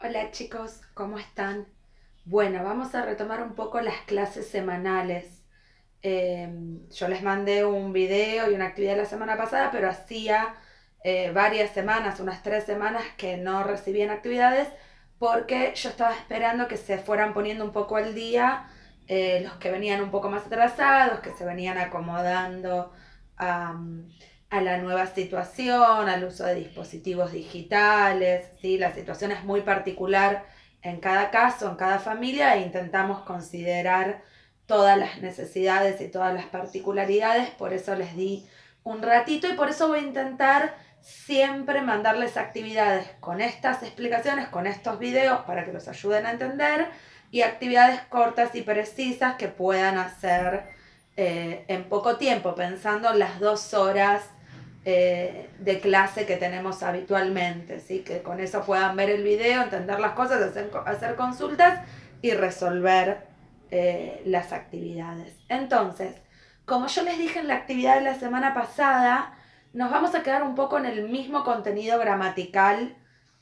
Hola chicos, ¿cómo están? Bueno, vamos a retomar un poco las clases semanales. Yo les mandé un video y una actividad la semana pasada, pero hacía varias semanas, unas 3 semanas que no recibían actividades porque yo estaba esperando que se fueran poniendo un poco al día los que venían un poco más atrasados, que se venían acomodando a, a la nueva situación, al uso de dispositivos digitales, ¿sí? La situación es muy particular en cada caso, en cada familia, e intentamos considerar todas las necesidades y todas las particularidades, por eso les di un ratito y por eso voy a intentar siempre mandarles actividades con estas explicaciones, con estos videos para que los ayuden a entender y actividades cortas y precisas que puedan hacer en poco tiempo, pensando en las 2 horas de clase que tenemos habitualmente, ¿sí? Que con eso puedan ver el video, entender las cosas, hacer consultas y resolver las actividades. Entonces, como yo les dije en la actividad de la semana pasada, nos vamos a quedar un poco en el mismo contenido gramatical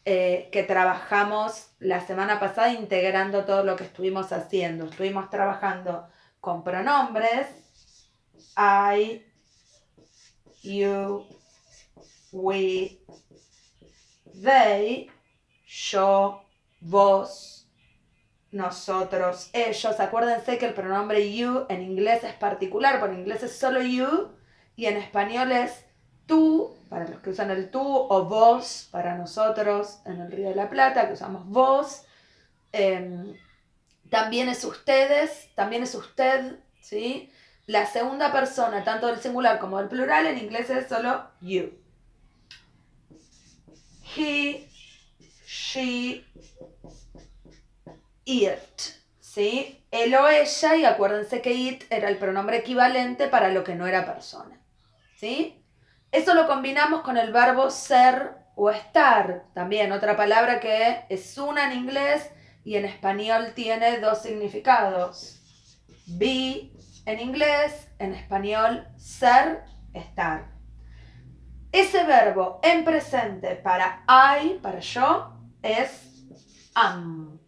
que trabajamos la semana pasada, integrando todo lo que estuvimos haciendo. Estuvimos trabajando con pronombres, I, you, we, they, yo, vos, nosotros, ellos. Acuérdense que el pronombre you en inglés es particular, porque en inglés es solo you y en español es tú, para los que usan el tú, o vos, para nosotros en el Río de la Plata, que usamos vos. También es ustedes, también es usted, ¿sí? La segunda persona, tanto del singular como del plural, en inglés es solo you. He, she, it, ¿sí? Él o ella, y acuérdense que it era el pronombre equivalente para lo que no era persona, ¿sí? Eso lo combinamos con el verbo ser o estar, también otra palabra que es una en inglés y en español tiene 2 significados. Be en inglés, en español ser, estar. Ese verbo en presente para I, para yo, es am.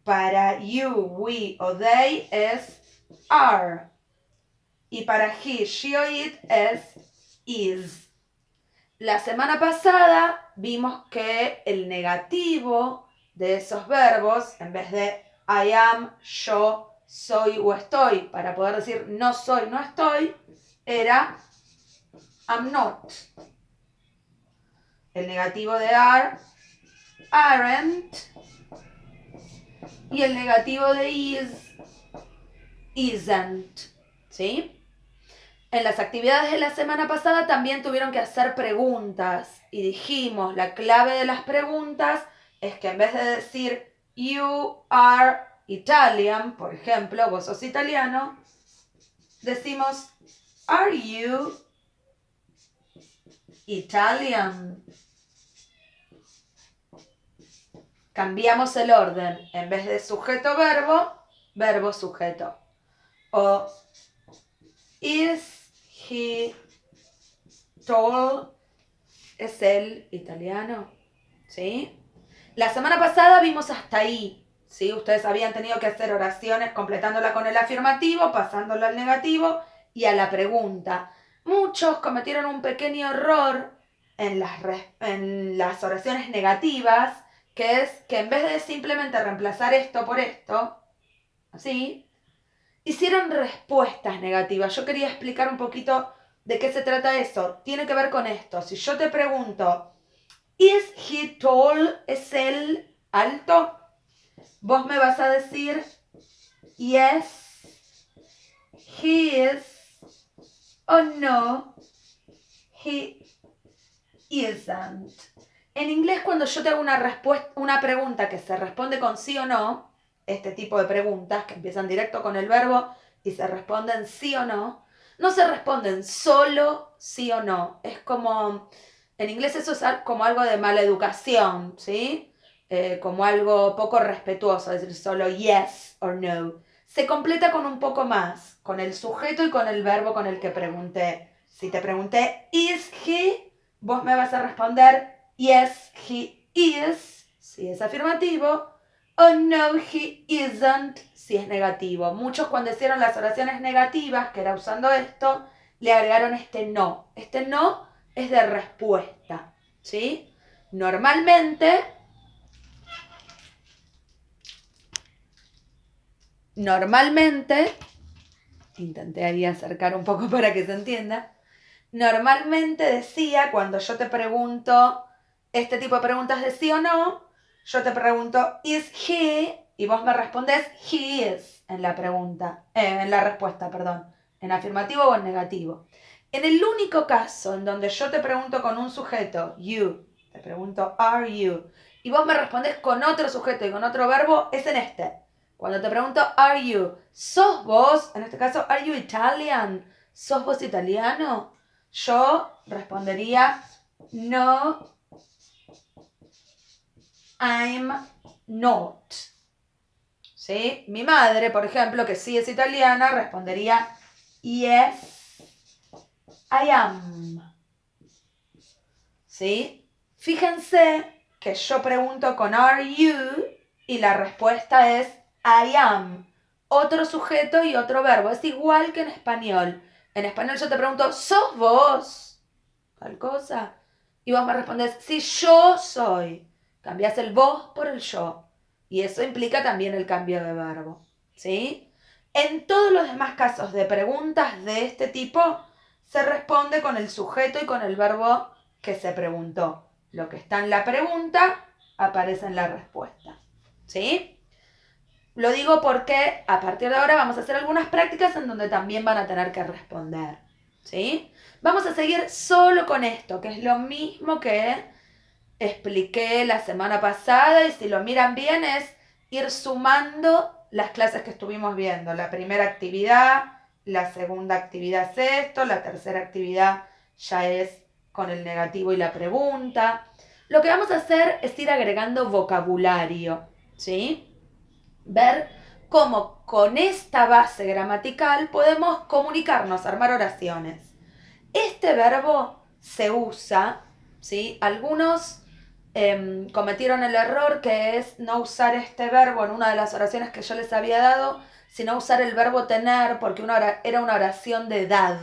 Para you, we o they es are. Y para he, she o it es is. La semana pasada vimos que el negativo de esos verbos, en vez de I am, yo, soy o estoy, para poder decir no soy, no estoy, era am not. El negativo de are, aren't. Y el negativo de is, isn't. ¿Sí? En las actividades de la semana pasada también tuvieron que hacer preguntas y dijimos, la clave de las preguntas es que en vez de decir you are Italian, por ejemplo, vos sos italiano, decimos are you Italian. Cambiamos el orden, en vez de sujeto-verbo, verbo-sujeto. O is he tall, es el italiano, ¿sí? La semana pasada vimos hasta ahí, ¿sí? Ustedes habían tenido que hacer oraciones completándola con el afirmativo, pasándola al negativo y a la pregunta. Muchos cometieron un pequeño error en las oraciones negativas, que es que en vez de simplemente reemplazar esto por esto, ¿sí? Hicieron respuestas negativas. Yo quería explicar un poquito de qué se trata eso. Tiene que ver con esto. Si yo te pregunto, ¿is he tall? ¿Es él alto? Vos me vas a decir, yes, he is, o no, he isn't. En inglés, cuando yo te hago una pregunta que se responde con sí o no, este tipo de preguntas que empiezan directo con el verbo y se responden sí o no, no se responden solo sí o no. Es como, en inglés eso es como algo de mala educación, ¿sí? Como algo poco respetuoso, decir solo yes or no. Se completa con un poco más, con el sujeto y con el verbo con el que pregunté. Si te pregunté, ¿is he? Vos me vas a responder, yes, he is, si si es afirmativo, oh no, he isn't, si es negativo. Muchos cuando hicieron las oraciones negativas, que era usando esto, le agregaron este no. Este no es de respuesta, ¿sí? Normalmente, intenté ahí acercar un poco para que se entienda, normalmente decía, cuando yo te pregunto este tipo de preguntas de sí o no, yo te pregunto, is he, y vos me respondes, he is, en la pregunta, en la respuesta, perdón, en afirmativo o en negativo. En el único caso en donde yo te pregunto con un sujeto, you, te pregunto, are you, y vos me respondes con otro sujeto y con otro verbo, es en este. Cuando te pregunto, are you, ¿sos vos? En este caso, are you Italian? ¿Sos vos italiano? Yo respondería, no, I'm not. ¿Sí? Mi madre, por ejemplo, que sí es italiana, respondería, yes, I am. ¿Sí? Fíjense que yo pregunto con are you y la respuesta es I am. Otro sujeto y otro verbo. Es igual que en español. En español yo te pregunto, ¿sos vos? Tal cosa. Y vos me respondes, sí, yo soy. Cambias el vos por el yo. Y eso implica también el cambio de verbo. ¿Sí? En todos los demás casos de preguntas de este tipo, se responde con el sujeto y con el verbo que se preguntó. Lo que está en la pregunta aparece en la respuesta. ¿Sí? Lo digo porque a partir de ahora vamos a hacer algunas prácticas en donde también van a tener que responder. ¿Sí? Vamos a seguir solo con esto, que es lo mismo que expliqué la semana pasada, y si lo miran bien es ir sumando las clases que estuvimos viendo. La primera actividad, la segunda actividad es esto, la tercera actividad ya es con el negativo y la pregunta. Lo que vamos a hacer es ir agregando vocabulario, ¿sí? Ver cómo con esta base gramatical podemos comunicarnos, armar oraciones. Este verbo se usa, ¿sí? Algunos cometieron el error que es no usar este verbo en una de las oraciones que yo les había dado, sino usar el verbo tener porque era una oración de edad.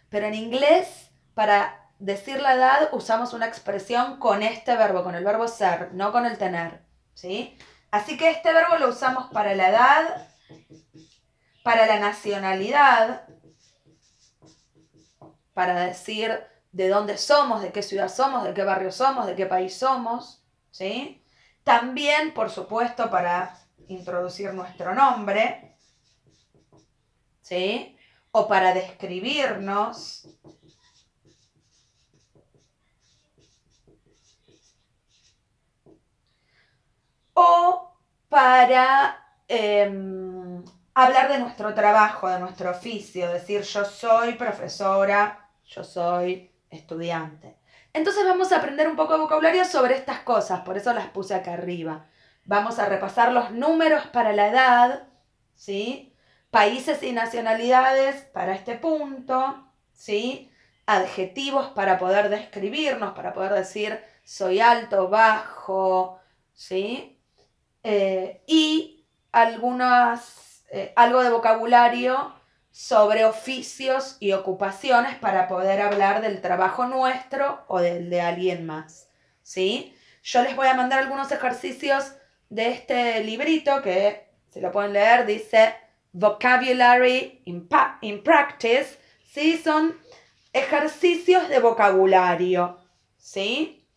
Pero en inglés, para decir la edad, usamos una expresión con este verbo, con el verbo ser, no con el tener, ¿sí? Así que este verbo lo usamos para la edad, para la nacionalidad, para decir de dónde somos, de qué ciudad somos, de qué barrio somos, de qué país somos, ¿sí? También, por supuesto, para introducir nuestro nombre, ¿sí? O para describirnos. O para hablar de nuestro trabajo, de nuestro oficio, decir yo soy profesora, yo soy estudiante. Entonces vamos a aprender un poco de vocabulario sobre estas cosas, por eso las puse acá arriba. Vamos a repasar los números para la edad, ¿sí? Países y nacionalidades para este punto, ¿sí? Adjetivos para poder describirnos, para poder decir soy alto, bajo, ¿sí? Y algo de vocabulario sobre oficios y ocupaciones para poder hablar del trabajo nuestro o del de alguien más, ¿sí? Yo les voy a mandar algunos ejercicios de este librito que, si lo pueden leer, dice Vocabulary in Practice, ¿sí? Son ejercicios de vocabulario, ¿sí?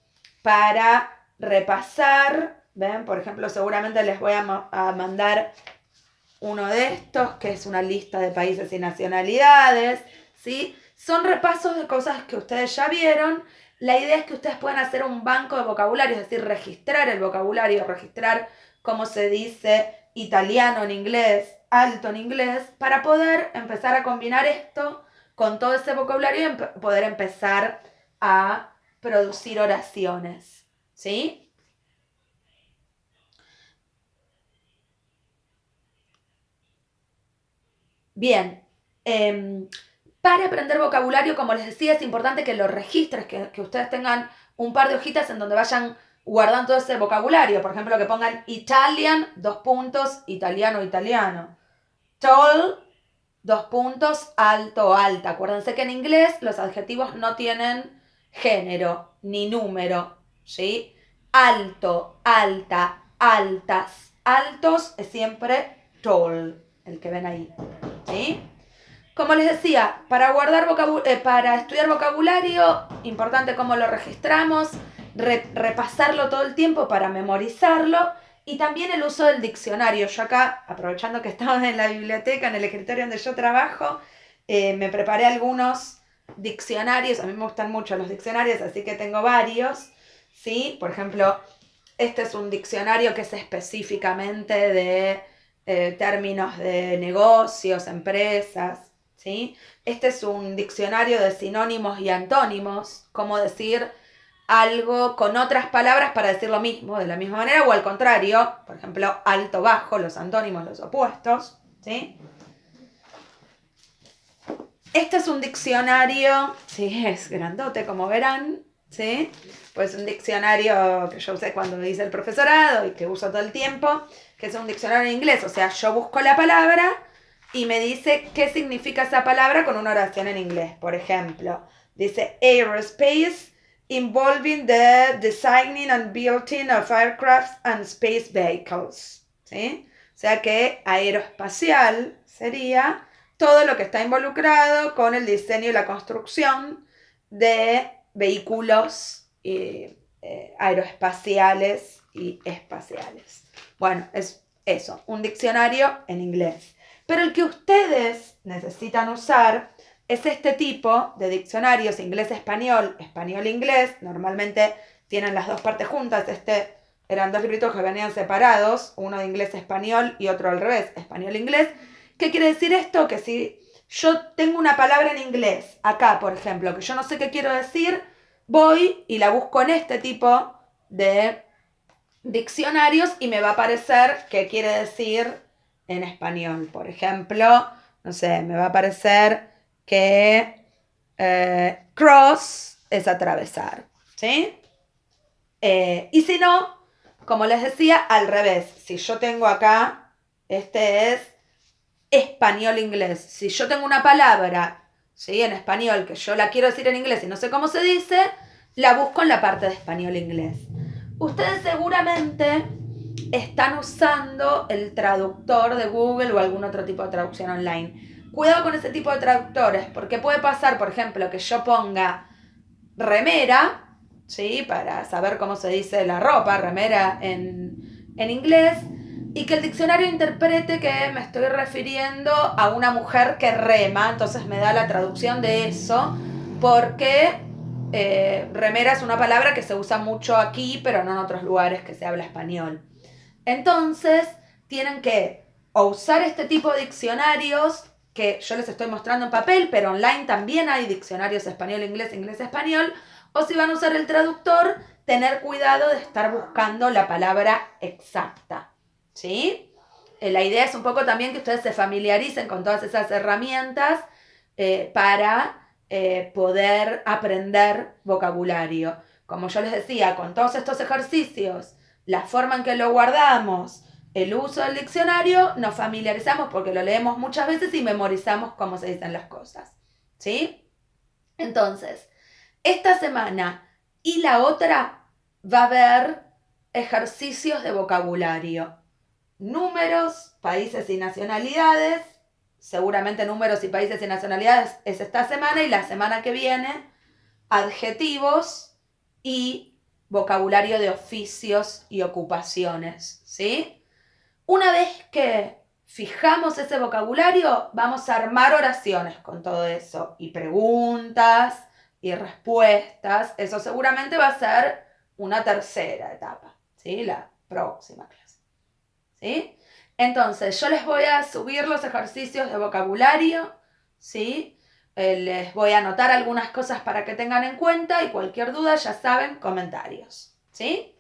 Para repasar. ¿Ven? Por ejemplo, seguramente les voy a mandar uno de estos, que es una lista de países y nacionalidades, ¿sí? Son repasos de cosas que ustedes ya vieron. La idea es que ustedes puedan hacer un banco de vocabulario, es decir, registrar el vocabulario, registrar cómo se dice italiano en inglés, alto en inglés, para poder empezar a combinar esto con todo ese vocabulario y poder empezar a producir oraciones, ¿sí? Bien, para aprender vocabulario, como les decía, es importante que lo registres, que ustedes tengan un par de hojitas en donde vayan guardan todo ese vocabulario. Por ejemplo, que pongan Italian, italiano, italiano. Tall, alto, alta. Acuérdense que en inglés los adjetivos no tienen género ni número, ¿sí? Alto, alta, altas, altos es siempre tall, el que ven ahí, ¿sí? Como les decía, para estudiar vocabulario, importante cómo lo registramos, repasarlo todo el tiempo para memorizarlo, y también el uso del diccionario. Yo acá, aprovechando que estamos en la biblioteca, en el escritorio donde yo trabajo, me preparé algunos diccionarios. A mí me gustan mucho los diccionarios, así que tengo varios, ¿sí? Por ejemplo, este es un diccionario que es específicamente de términos de negocios, empresas, ¿sí? Este es un diccionario de sinónimos y antónimos, cómo decir algo con otras palabras para decir lo mismo, de la misma manera, o al contrario, por ejemplo, alto, bajo, los antónimos, los opuestos, ¿sí? Este es un diccionario, sí, es grandote, como verán, ¿sí? Pues un diccionario que yo usé cuando hice el profesorado y que uso todo el tiempo, que es un diccionario en inglés. O sea, yo busco la palabra y me dice qué significa esa palabra con una oración en inglés. Por ejemplo, dice aerospace, involving the designing and building of aircraft and space vehicles, ¿sí? O sea que aeroespacial sería todo lo que está involucrado con el diseño y la construcción de vehículos aeroespaciales y espaciales. Bueno, es eso, un diccionario en inglés. Pero el que ustedes necesitan usar es este tipo de diccionarios, inglés-español, español-inglés. Normalmente tienen las dos partes juntas. Eran dos libritos que venían separados, uno de inglés-español y otro al revés, español-inglés. ¿Qué quiere decir esto? Que si yo tengo una palabra en inglés, acá por ejemplo, que yo no sé qué quiero decir, voy y la busco en este tipo de diccionarios y me va a aparecer qué quiere decir en español. Por ejemplo, no sé, me va a aparecer que cross es atravesar, ¿sí? Y si no, como les decía, al revés. Si yo tengo acá, este es español-inglés. Si yo tengo una palabra, ¿sí?, en español que yo la quiero decir en inglés y no sé cómo se dice, la busco en la parte de español-inglés. Ustedes seguramente están usando el traductor de Google o algún otro tipo de traducción online. Cuidado con ese tipo de traductores, porque puede pasar, por ejemplo, que yo ponga remera, ¿sí?, para saber cómo se dice la ropa, remera en inglés, y que el diccionario interprete que me estoy refiriendo a una mujer que rema. Entonces me da la traducción de eso, porque remera es una palabra que se usa mucho aquí, pero no en otros lugares que se habla español. Entonces tienen que o usar este tipo de diccionarios que yo les estoy mostrando en papel, pero online también hay diccionarios español-inglés, inglés-español, o si van a usar el traductor, tener cuidado de estar buscando la palabra exacta, ¿sí? La idea es un poco también que ustedes se familiaricen con todas esas herramientas para poder aprender vocabulario. Como yo les decía, con todos estos ejercicios, la forma en que lo guardamos, el uso del diccionario, nos familiarizamos porque lo leemos muchas veces y memorizamos cómo se dicen las cosas, ¿sí? Entonces, esta semana y la otra va a haber ejercicios de vocabulario. Números, países y nacionalidades. Seguramente números y países y nacionalidades es esta semana, y la semana que viene adjetivos y vocabulario de oficios y ocupaciones, ¿sí? Una vez que fijamos ese vocabulario, vamos a armar oraciones con todo eso, y preguntas y respuestas. Eso seguramente va a ser una tercera etapa, ¿sí?, la próxima clase, ¿sí? Entonces, yo les voy a subir los ejercicios de vocabulario, ¿sí? Les voy a anotar algunas cosas para que tengan en cuenta, y cualquier duda, ya saben, comentarios, ¿sí?